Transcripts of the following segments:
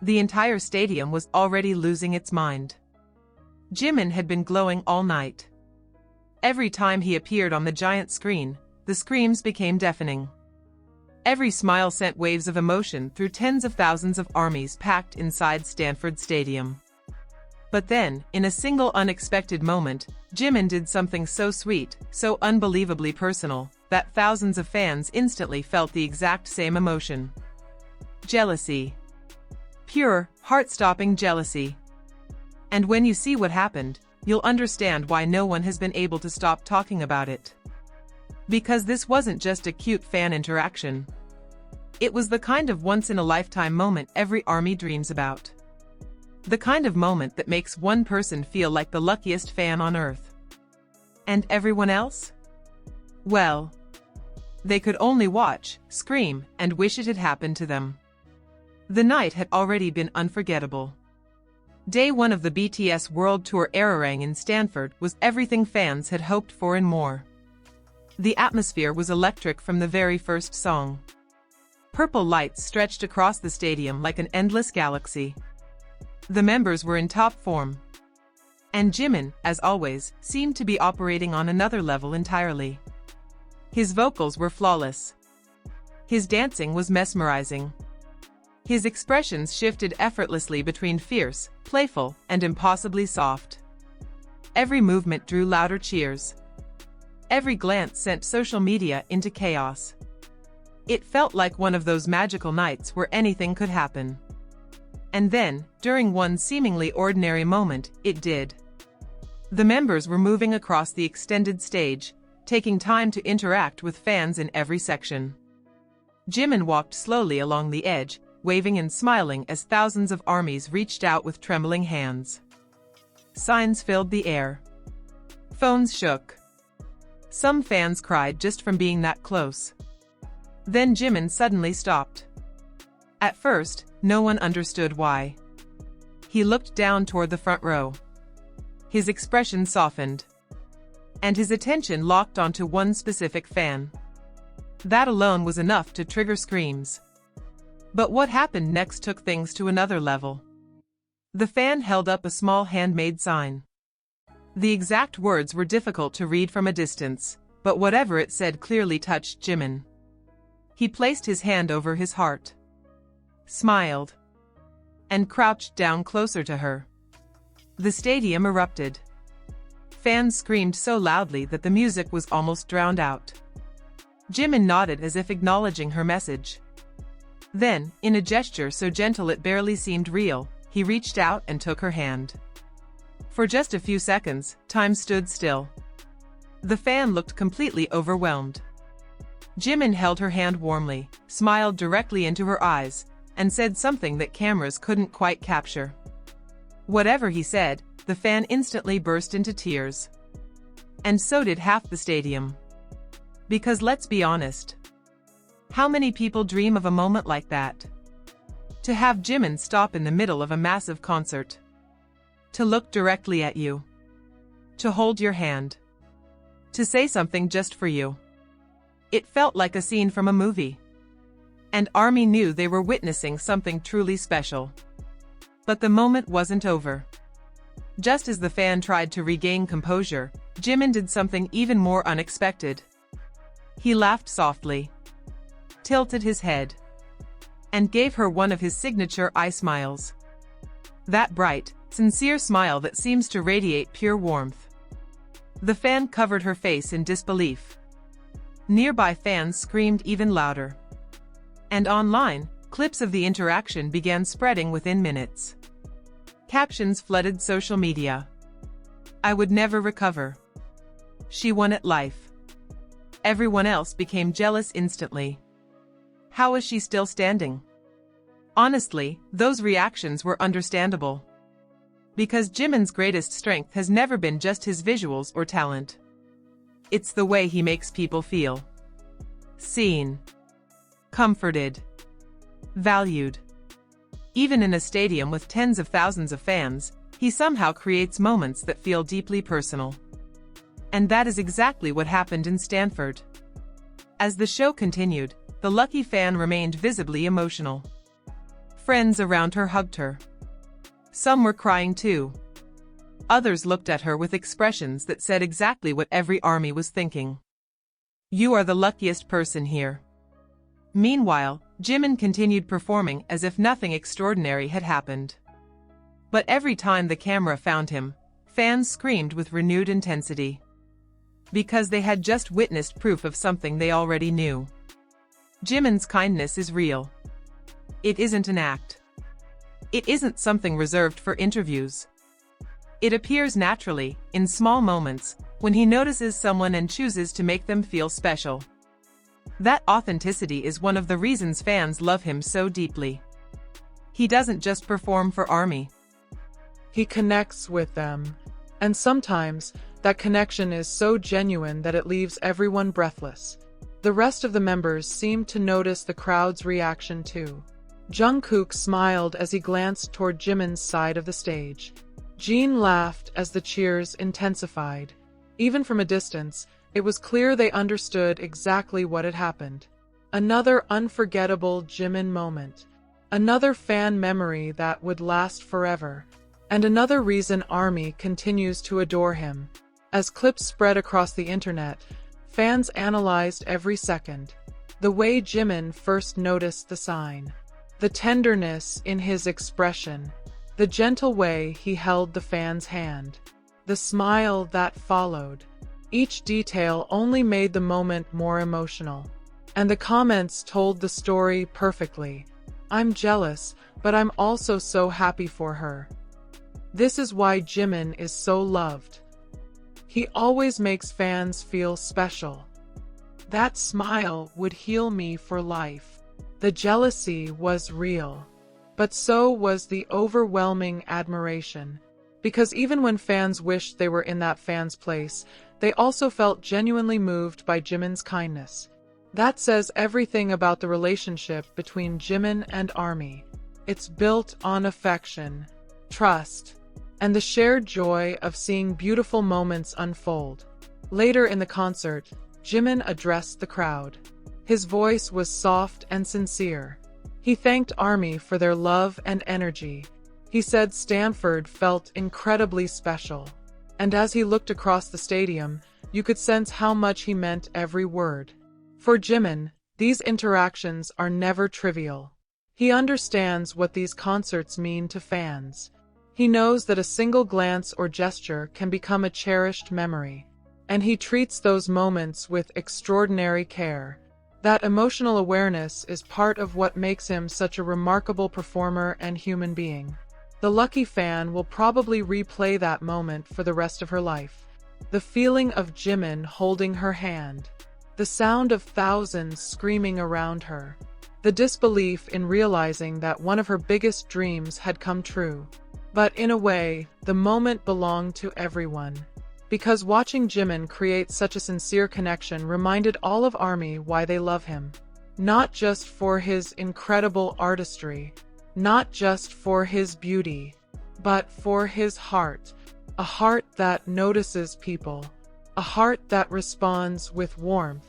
The entire stadium was already losing its mind. Jimin had been glowing all night. Every time he appeared on the giant screen, the screams became deafening. Every smile sent waves of emotion through tens of thousands of armies packed inside Stanford Stadium. But then, in a single unexpected moment, Jimin did something so sweet, so unbelievably personal, that thousands of fans instantly felt the exact same emotion. Jealousy. Pure, heart-stopping jealousy. And when you see what happened, you'll understand why no one has been able to stop talking about it. Because this wasn't just a cute fan interaction. It was the kind of once-in-a-lifetime moment every ARMY dreams about. The kind of moment that makes one person feel like the luckiest fan on earth. And everyone else? Well, they could only watch, scream, and wish it had happened to them. The night had already been unforgettable. Day 1 of the BTS World Tour ARIRANG in Stanford was everything fans had hoped for and more. The atmosphere was electric from the very first song. Purple lights stretched across the stadium like an endless galaxy. The members were in top form. And Jimin, as always, seemed to be operating on another level entirely. His vocals were flawless. His dancing was mesmerizing. His expressions shifted effortlessly between fierce, playful, and impossibly soft. Every movement drew louder cheers. Every glance sent social media into chaos. It felt like one of those magical nights where anything could happen. And then, during one seemingly ordinary moment, it did. The members were moving across the extended stage, taking time to interact with fans in every section. Jimin walked slowly along the edge, waving and smiling as thousands of armies reached out with trembling hands. Signs filled the air. Phones shook. Some fans cried just from being that close. Then Jimin suddenly stopped. At first, no one understood why. He looked down toward the front row. His expression softened. And his attention locked onto one specific fan. That alone was enough to trigger screams. But what happened next took things to another level. The fan held up a small handmade sign. The exact words were difficult to read from a distance, but whatever it said clearly touched Jimin. He placed his hand over his heart, smiled, and crouched down closer to her. The stadium erupted. Fans screamed so loudly that the music was almost drowned out. Jimin nodded as if acknowledging her message. Then, in a gesture so gentle it barely seemed real, he reached out and took her hand. For just a few seconds, time stood still. The fan looked completely overwhelmed. Jimin held her hand warmly, smiled directly into her eyes, and said something that cameras couldn't quite capture. Whatever he said, the fan instantly burst into tears. And so did half the stadium. Because let's be honest. How many people dream of a moment like that? To have Jimin stop in the middle of a massive concert. To look directly at you. To hold your hand. To say something just for you. It felt like a scene from a movie. And ARMY knew they were witnessing something truly special. But the moment wasn't over. Just as the fan tried to regain composure, Jimin did something even more unexpected. He laughed softly, tilted his head, and gave her one of his signature eye smiles. That bright, sincere smile that seems to radiate pure warmth. The fan covered her face in disbelief. Nearby fans screamed even louder. And online, clips of the interaction began spreading within minutes. Captions flooded social media. "I would never recover. She won at life." Everyone else became jealous instantly. How is she still standing? Honestly, those reactions were understandable. Because Jimin's greatest strength has never been just his visuals or talent. It's the way he makes people feel. Seen. Comforted. Valued. Even in a stadium with tens of thousands of fans, he somehow creates moments that feel deeply personal. And that is exactly what happened in Stanford. As the show continued, the lucky fan remained visibly emotional. Friends around her hugged her. Some were crying too. Others looked at her with expressions that said exactly what every ARMY was thinking. You are the luckiest person here. Meanwhile, Jimin continued performing as if nothing extraordinary had happened. But every time the camera found him, fans screamed with renewed intensity. Because they had just witnessed proof of something they already knew. Jimin's kindness is real. It isn't an act. It isn't something reserved for interviews. It appears naturally, in small moments, when he notices someone and chooses to make them feel special. That authenticity is one of the reasons fans love him so deeply. He doesn't just perform for ARMY. He connects with them. And sometimes, that connection is so genuine that it leaves everyone breathless. The rest of the members seemed to notice the crowd's reaction too. Jungkook smiled as he glanced toward Jimin's side of the stage. Jin laughed as the cheers intensified. Even from a distance, it was clear they understood exactly what had happened. Another unforgettable Jimin moment. Another fan memory that would last forever. And another reason ARMY continues to adore him. As clips spread across the internet, fans analyzed every second. The way Jimin first noticed the sign. The tenderness in his expression. The gentle way he held the fan's hand. The smile that followed. Each detail only made the moment more emotional. And the comments told the story perfectly. I'm jealous, but I'm also so happy for her. This is why Jimin is so loved. He always makes fans feel special. That smile would heal me for life. The jealousy was real. But so was the overwhelming admiration. Because even when fans wished they were in that fan's place, they also felt genuinely moved by Jimin's kindness. That says everything about the relationship between Jimin and ARMY. It's built on affection, trust, and the shared joy of seeing beautiful moments unfold. Later in the concert, Jimin addressed the crowd. His voice was soft and sincere. He thanked ARMY for their love and energy. He said Stanford felt incredibly special. And as he looked across the stadium, you could sense how much he meant every word. For Jimin, these interactions are never trivial. He understands what these concerts mean to fans. He knows that a single glance or gesture can become a cherished memory. And he treats those moments with extraordinary care. That emotional awareness is part of what makes him such a remarkable performer and human being. The lucky fan will probably replay that moment for the rest of her life. The feeling of Jimin holding her hand. The sound of thousands screaming around her. The disbelief in realizing that one of her biggest dreams had come true. But in a way, the moment belonged to everyone. Because watching Jimin create such a sincere connection reminded all of ARMY why they love him. Not just for his incredible artistry, not just for his beauty, but for his heart. A heart that notices people. A heart that responds with warmth.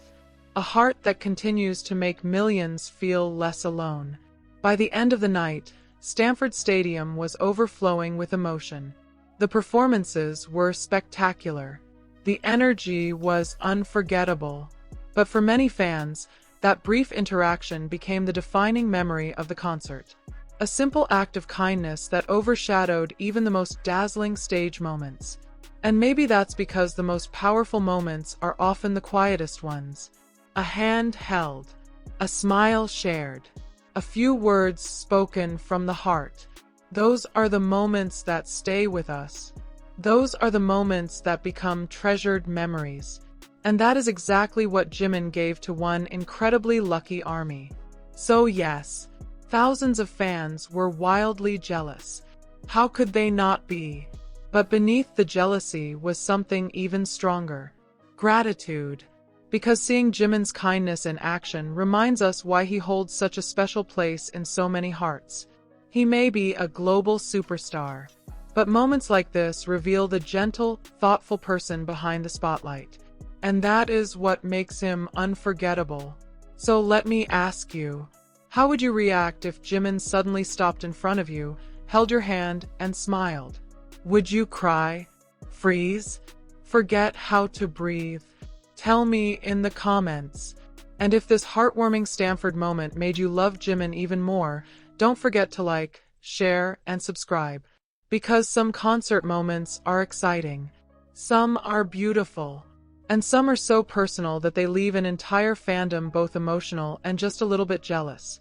A heart that continues to make millions feel less alone. By the end of the night, Stanford Stadium was overflowing with emotion. The performances were spectacular. The energy was unforgettable. But for many fans, that brief interaction became the defining memory of the concert. A simple act of kindness that overshadowed even the most dazzling stage moments. And maybe that's because the most powerful moments are often the quietest ones. A hand held, a smile shared, a few words spoken from the heart. Those are the moments that stay with us. Those are the moments that become treasured memories. And that is exactly what Jimin gave to one incredibly lucky ARMY. So yes, thousands of fans were wildly jealous. How could they not be? But beneath the jealousy was something even stronger. Gratitude. Because seeing Jimin's kindness in action reminds us why he holds such a special place in so many hearts. He may be a global superstar, but moments like this reveal the gentle, thoughtful person behind the spotlight. And that is what makes him unforgettable. So let me ask you, How would you react if Jimin suddenly stopped in front of you, held your hand, and smiled? Would you cry? Freeze? Forget how to breathe? Tell me in the comments. And if this heartwarming Stanford moment made you love Jimin even more, don't forget to like, share, and subscribe. Because some concert moments are exciting, some are beautiful, and some are so personal that they leave an entire fandom both emotional and just a little bit jealous.